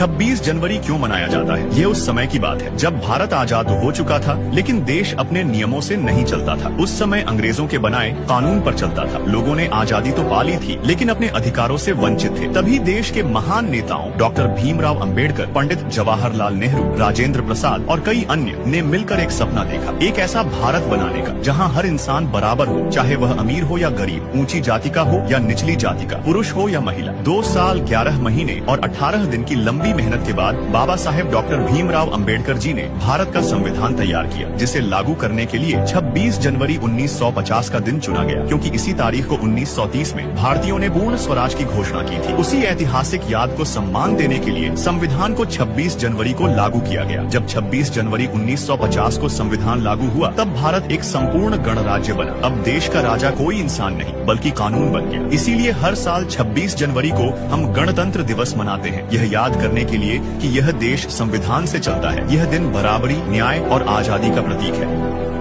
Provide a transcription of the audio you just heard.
26 जनवरी क्यों मनाया जाता है? ये उस समय की बात है जब भारत आजाद हो चुका था, लेकिन देश अपने नियमों से नहीं चलता था। उस समय अंग्रेजों के बनाए कानून पर चलता था। लोगों ने आजादी तो पा ली थी, लेकिन अपने अधिकारों से वंचित थे। तभी देश के महान नेताओं डॉक्टर भीमराव अंबेडकर, पंडित जवाहरलाल नेहरू, राजेंद्र प्रसाद और कई अन्य ने मिलकर एक सपना देखा, एक ऐसा भारत बनाने का जहाँ हर इंसान बराबर हो, चाहे वह अमीर हो या गरीब, ऊंची जाति का हो या निचली जाति का, पुरुष हो या महिला। 2 साल 11 महीने और 18 दिन की लंबी मेहनत के बाद बाबा साहेब डॉक्टर भीमराव अंबेडकर जी ने भारत का संविधान तैयार किया, जिसे लागू करने के लिए 26 जनवरी 1950 का दिन चुना गया, क्योंकि इसी तारीख को 1930 में भारतीयों ने पूर्ण स्वराज की घोषणा की थी। उसी ऐतिहासिक याद को सम्मान देने के लिए संविधान को 26 जनवरी को लागू किया गया। जब 26 जनवरी 1950 को संविधान लागू हुआ, तब भारत एक संपूर्ण गणराज्य बना। अब देश का राजा कोई इंसान नहीं, बल्कि कानून बन गया। इसीलिए हर साल 26 जनवरी को हम गणतंत्र दिवस मनाते हैं, यह याद करने के लिए कि यह देश संविधान से चलता है। यह दिन बराबरी, न्याय और आजादी का प्रतीक है।